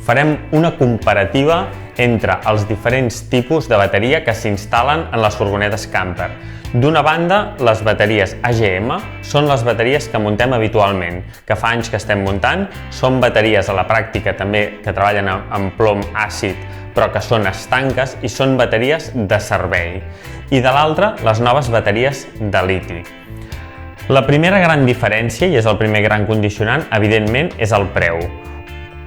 farem una comparativa entre els diferents tipus de bateria que s'instal·len en les furgonetes camper. D'una banda, les bateries AGM són les bateries que muntem habitualment, que fa anys que estem muntant, són bateries a la pràctica també que treballen amb plom àcid, però que són estanques i són bateries de servei. I de l'altra, les noves bateries de liti. La primera gran diferència, i és el primer gran condicionant, evidentment, és el preu.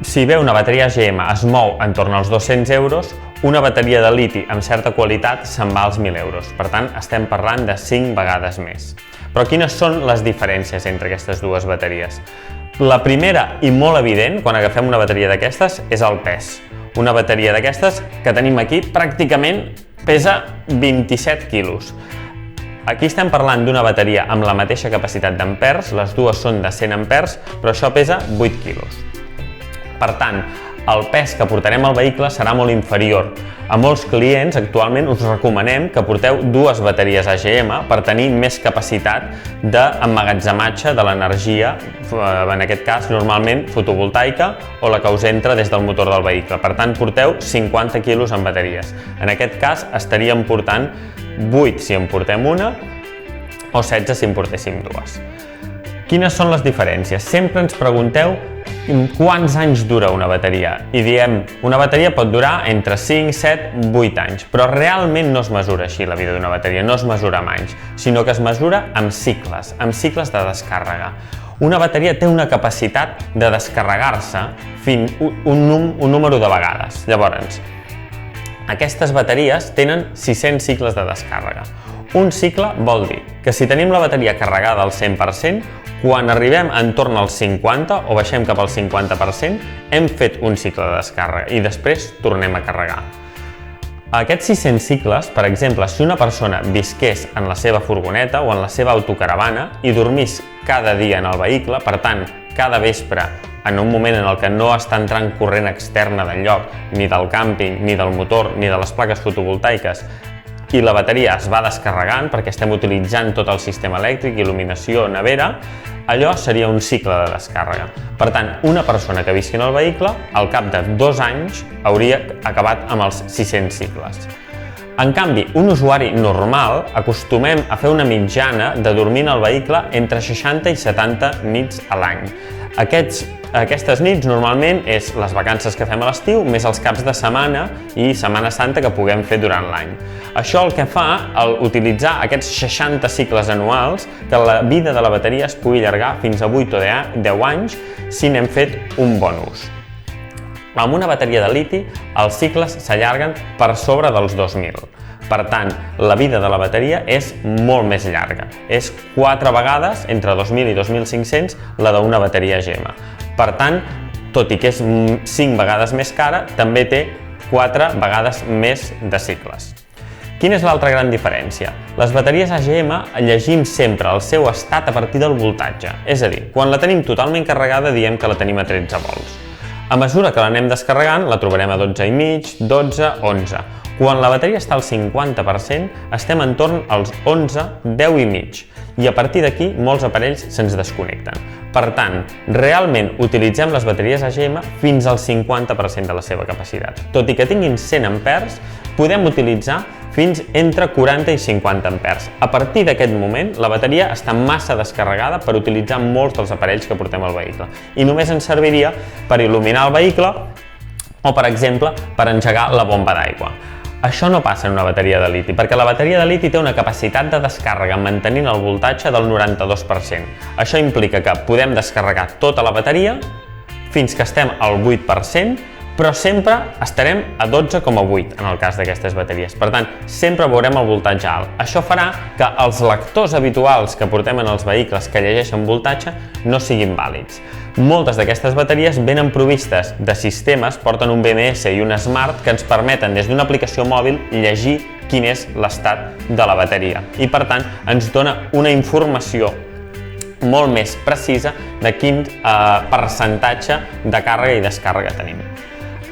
Si bé una bateria AGM es mou entorn als 200 euros, una bateria de liti amb certa qualitat se'n va als 1.000 euros. Per tant, estem parlant de 5 vegades més. Però quines són les diferències entre aquestes dues bateries? La primera i molt evident, quan agafem una bateria d'aquestes, és el pes. Una bateria d'aquestes que tenim aquí pràcticament pesa 27 quilos. Aquí estem parlant d'una bateria amb la mateixa capacitat d'ampers, les dues són de 100 ampers, però això pesa 8 quilos. Per tant, el pes que portarem al vehicle serà molt inferior. A molts clients actualment us recomanem que porteu dues bateries AGM per tenir més capacitat d'emmagatzematge de l'energia, en aquest cas normalment fotovoltaica o la que us entra des del motor del vehicle. Per tant, porteu 50 quilos en bateries. En aquest cas estaríem portant 8 si en portem una o 16 si en portéssim dues. Quines són les diferències? Sempre ens pregunteu quants anys dura una bateria i diem una bateria pot durar entre 5, 7, 8 anys, però realment no es mesura així la vida d'una bateria, no es mesura amb anys, sinó que es mesura amb cicles de descàrrega. Una bateria té una capacitat de descarregar-se fins un número de vegades. Llavors, aquestes bateries tenen 600 cicles de descàrrega. Un cicle vol dir que si tenim la bateria carregada al 100%, quan arribem entorn al 50% o baixem cap al 50%, hem fet un cicle de descàrrega i després tornem a carregar. Aquests 600 cicles, per exemple, si una persona visqués en la seva furgoneta o en la seva autocaravana i dormís cada dia en el vehicle, per tant, cada vespre, en un moment en el que no està entrant corrent externa d'enlloc, ni del càmping, ni del motor, ni de les plaques fotovoltaiques, i la bateria es va descarregant perquè estem utilitzant tot el sistema elèctric, il·luminació, nevera, allò seria un cicle de descàrrega. Per tant, una persona que visqui en el vehicle, al cap de 2 anys, hauria acabat amb els 600 cicles. En canvi, un usuari normal acostumem a fer una mitjana de dormir en el vehicle entre 60 i 70 nits a l'any. Aquestes nits normalment és les vacances que fem a l'estiu més els caps de setmana i Setmana Santa que puguem fer durant l'any. Això el que fa, utilitzar aquests 60 cicles anuals, que la vida de la bateria es pugui allargar fins a 8 o 10 anys si n'hem fet un bon ús. Amb una bateria de liti, els cicles s'allarguen per sobre dels 2.000. Per tant, la vida de la bateria és molt més llarga. És 4 vegades, entre 2.000 i 2.500, la d'una bateria AGM. Per tant, tot i que és 5 vegades més cara, també té 4 vegades més de cicles. Quina és l'altra gran diferència? Les bateries AGM llegim sempre el seu estat a partir del voltatge. És a dir, quan la tenim totalment carregada diem que la tenim a 13 volts. A mesura que l'anem descarregant, la trobarem a 12,5, 12, 11. Quan la bateria està al 50%, estem entorn als 11, 10,5. I a partir d'aquí, molts aparells se'ns desconnecten. Per tant, realment utilitzem les bateries AGM fins al 50% de la seva capacitat. Tot i que tinguin 100 ampers, podem utilitzar fins entre 40 i 50 ampers. A partir d'aquest moment, la bateria està massa descarregada per utilitzar molts dels aparells que portem al vehicle. I només ens serviria per il·luminar el vehicle o, per exemple, per engegar la bomba d'aigua. Això no passa en una bateria de liti, perquè la bateria de liti té una capacitat de descàrrega mantenint el voltatge del 92%. Això implica que podem descarregar tota la bateria fins que estem al 8%, però sempre estarem a 12,8 en el cas d'aquestes bateries. Per tant, sempre veurem el voltatge alt. Això farà que els lectors habituals que portem en els vehicles que llegeixen voltatge no siguin vàlids. Moltes d'aquestes bateries venen provistes de sistemes, porten un BMS i un Smart que ens permeten des d'una aplicació mòbil llegir quin és l'estat de la bateria i per tant ens dona una informació molt més precisa de quin percentatge de càrrega i descàrrega tenim.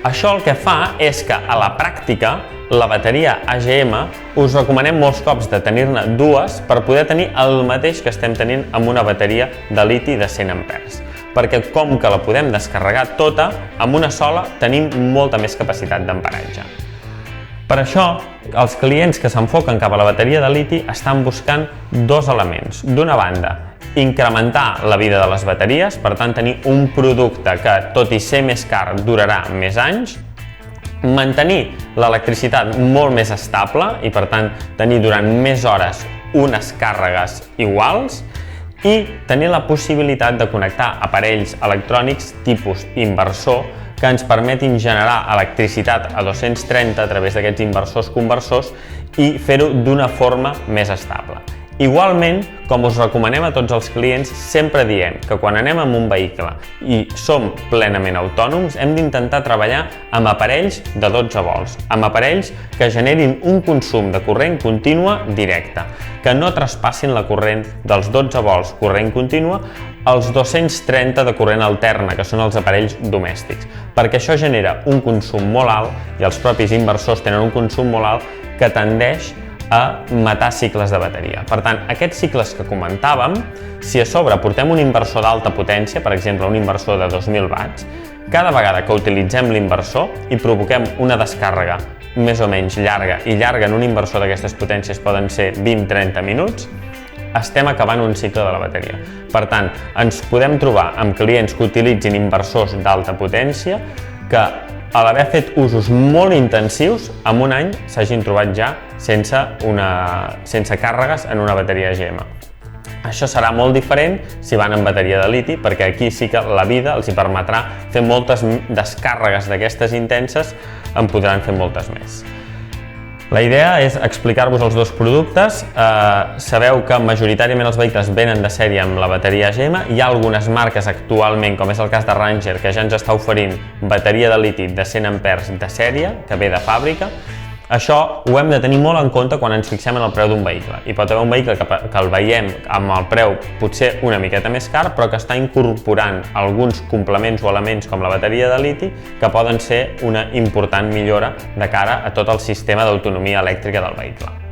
Això el que fa és que a la pràctica la bateria AGM us recomanem molts cops de tenir-ne dues per poder tenir el mateix que estem tenint amb una bateria de liti de 100 ampers. perquè com que la podem descarregar tota, amb una sola tenim molta més capacitat d'amparatge. Per això, els clients que s'enfoquen cap a la bateria de liti estan buscant dos elements. D'una banda, incrementar la vida de les bateries, per tant tenir un producte que, tot i ser més car, durarà més anys, mantenir l'electricitat molt més estable i, per tant, tenir durant més hores unes càrregues iguals i tenir la possibilitat de connectar aparells electrònics tipus inversor que ens permetin generar electricitat a 230 a través d'aquests inversors conversors i fer-ho d'una forma més estable. Igualment, com us recomanem a tots els clients, sempre diem que quan anem amb un vehicle i som plenament autònoms, hem d'intentar treballar amb aparells de 12 volts, amb aparells que generin un consum de corrent contínua directe, que no traspassin la corrent dels 12 volts corrent contínua als 230 de corrent alterna, que són els aparells domèstics, perquè això genera un consum molt alt i els propis inversors tenen un consum molt alt que tendeix a matar cicles de bateria. Per tant, aquests cicles que comentàvem, si a sobre portem un inversor d'alta potència, per exemple un inversor de 2.000 watts, cada vegada que utilitzem l'inversor i provoquem una descàrrega més o menys llarga, i llarga en un inversor d'aquestes potències poden ser 20-30 minuts, estem acabant un cicle de la bateria. Per tant, ens podem trobar amb clients que utilitzin inversors d'alta potència que, a l'haver fet usos molt intensius, en un any s'hagin trobat ja sense càrregues en una bateria AGM. Això serà molt diferent si van en bateria de liti, perquè aquí sí que la vida els hi permetrà fer moltes descàrregues d'aquestes intenses, en podran fer moltes més. La idea és explicar-vos els dos productes. Sabeu que majoritàriament els vehicles venen de sèrie amb la bateria AGM. Hi ha algunes marques actualment, com és el cas de Ranger, que ja ens està oferint bateria de liti de 100 amperes de sèrie, que ve de fàbrica. Això ho hem de tenir molt en compte quan ens fixem en el preu d'un vehicle. Hi pot haver un vehicle que el veiem amb el preu potser una miqueta més car, però que està incorporant alguns complements o elements com la bateria de liti que poden ser una important millora de cara a tot el sistema d'autonomia elèctrica del vehicle.